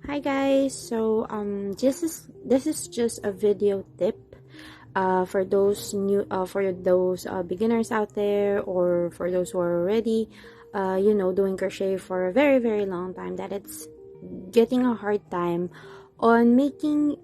Hi guys, so this is just a video tip for those beginners out there, or for those who are already doing crochet for a very long time, that it's getting a hard time on making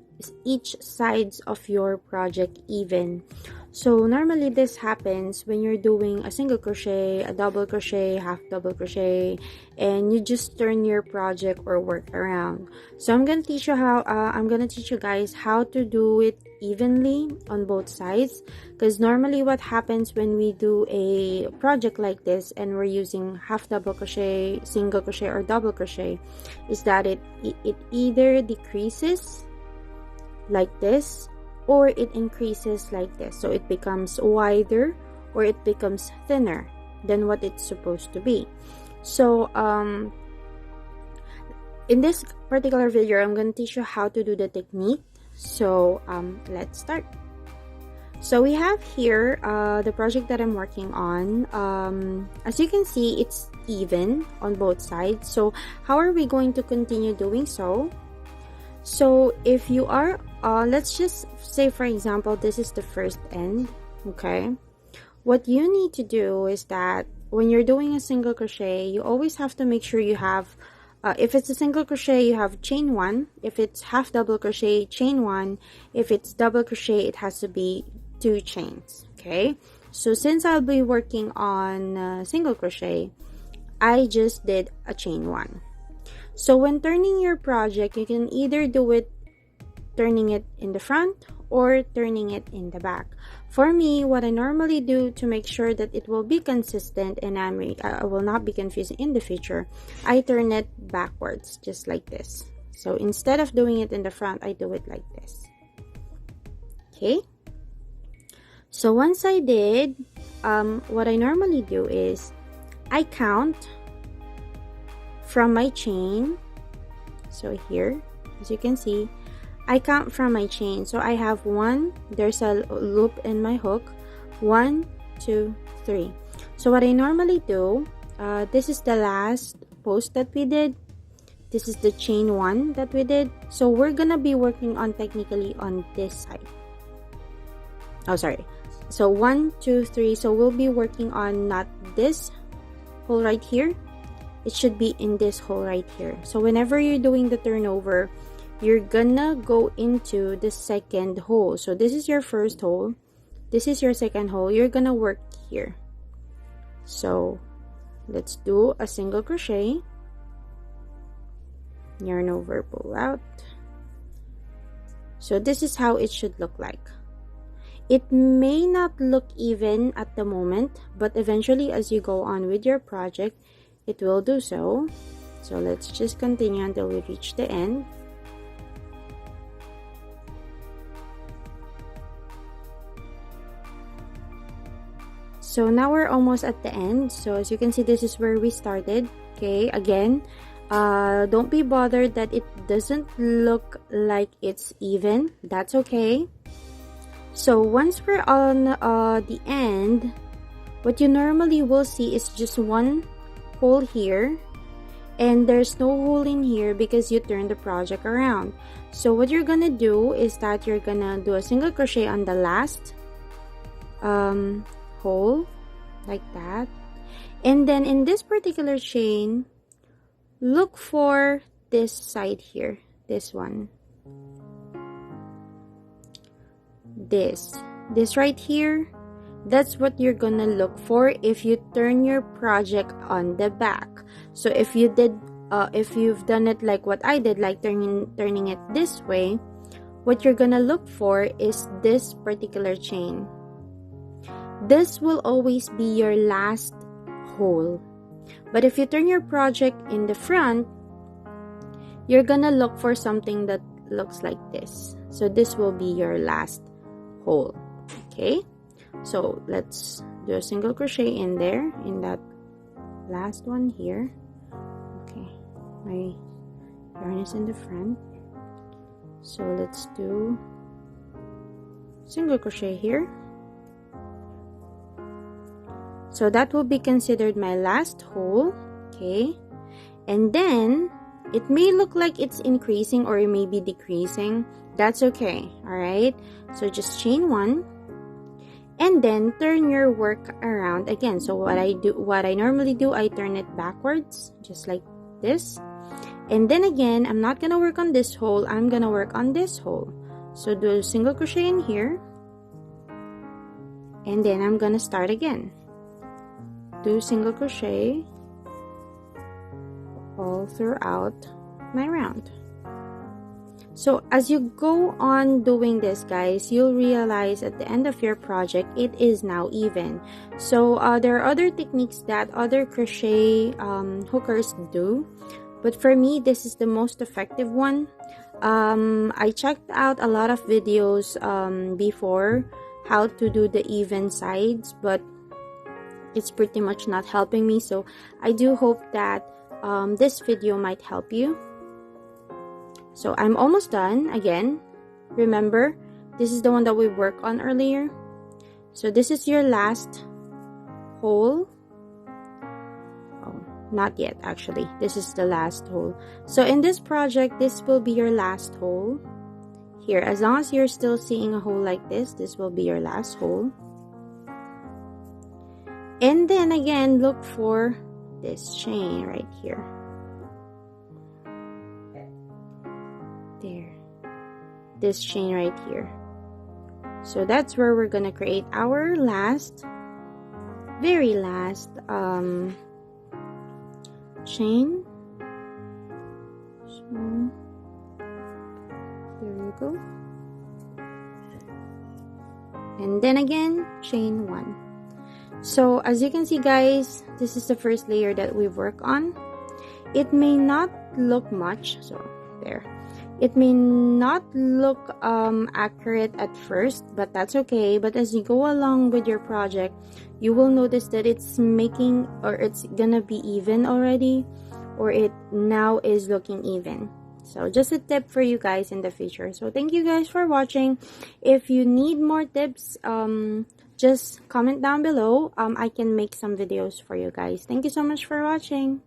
each sides of your project even. So normally this happens when you're doing a single crochet, a double crochet, half double crochet, and you just turn your project or work around. So I'm gonna teach you guys how to do it evenly on both sides, because normally what happens when we do a project like this and we're using half double crochet, single crochet, or double crochet, is that it either decreases like this, or it increases like this. So it becomes wider or it becomes thinner than what it's supposed to be. So in this particular video, I'm going to teach you how to do the technique. So let's start. So we have here the project that I'm working on. As you can see, it's even on both sides. So how are we going to continue doing so? So if you are let's just say, for example, this is the first end. Okay, what you need to do is that when you're doing a single crochet, you always have to make sure you have if it's a single crochet, you have chain 1. If it's half double crochet, chain 1. If it's double crochet, it has to be 2 chains. Okay, so since I'll be working on single crochet, I just did a chain 1. So when turning your project, you can either do it turning it in the front or turning it in the back. For me, what I normally do to make sure that it will be consistent and I will not be confused in the future, I turn it backwards, just like this. So instead of doing it in the front, I do it like this. Okay, so once I did, what I normally do is I count from my chain. So here, as you can see, I count from my chain. So I have 1, there's a loop in my hook, 1, 2, 3. So what I normally do, this is the last post that we did, this is the chain 1 that we did. So we're gonna be working on technically on this side. Oh, sorry. So 1, 2, 3. So we'll be working on not this hole right here, it should be in this hole right here. So whenever you're doing the turnover, you're gonna go into the second hole. So this is your first hole, this is your second hole, you're gonna work here. So let's do a single crochet, yarn over, pull out. So this is how it should look like. It may not look even at the moment, but eventually as you go on with your project, it will do so. So let's just continue until we reach the end. So now we're almost at the end. So as you can see, this is where we started. Okay, again, don't be bothered that it doesn't look like it's even. That's okay. So once we're on the end, what you normally will see is just one hole here, and there's no hole in here because you turn the project around. So what you're gonna do is that you're gonna do a single crochet on the last hole, like that, and then in this particular chain, look for this side here, this one, this right here. That's what you're gonna look for if you turn your project on the back. So if you did if you've done it like what I did, like turning it this way, what you're gonna look for is this particular chain. This will always be your last hole. But if you turn your project in the front, you're gonna look for something that looks like this. So this will be your last hole. Okay, so let's do a single crochet in there, in that last one here. Okay, my yarn is in the front, so let's do single crochet here. So that will be considered my last hole. Okay, and then it may look like it's increasing or it may be decreasing. That's okay. All right, so just chain one and then turn your work around again. So what I normally do, I turn it backwards just like this. And then again, I'm not gonna work on this hole, I'm gonna work on this hole. So do a single crochet in here, and then I'm gonna start again. Do single crochet all throughout my round. So as you go on doing this, guys, you'll realize at the end of your project it is now even. So there are other techniques that other crochet hookers do, but for me this is the most effective one. I checked out a lot of videos before how to do the even sides, but it's pretty much not helping me. So I do hope that this video might help you. So I'm almost done. Again, remember, this is the one that we worked on earlier. So this is your last hole. Oh, not yet actually. This is the last hole. So in this project, this will be your last hole. Here, as long as you're still seeing a hole like this will be your last hole. And then again, look for this chain right here. There, this chain right here. So that's where we're gonna create our very last chain. So there you go. And then again, chain one. So as you can see, guys, this is the first layer that we work on. It may not look much, so there. It may not look accurate at first, but that's okay. But as you go along with your project, you will notice that it's making, or it's gonna be even already, or it now is looking even. So just a tip for you guys in the future. So thank you guys for watching. If you need more tips, just comment down below. I can make some videos for you guys. Thank you so much for watching.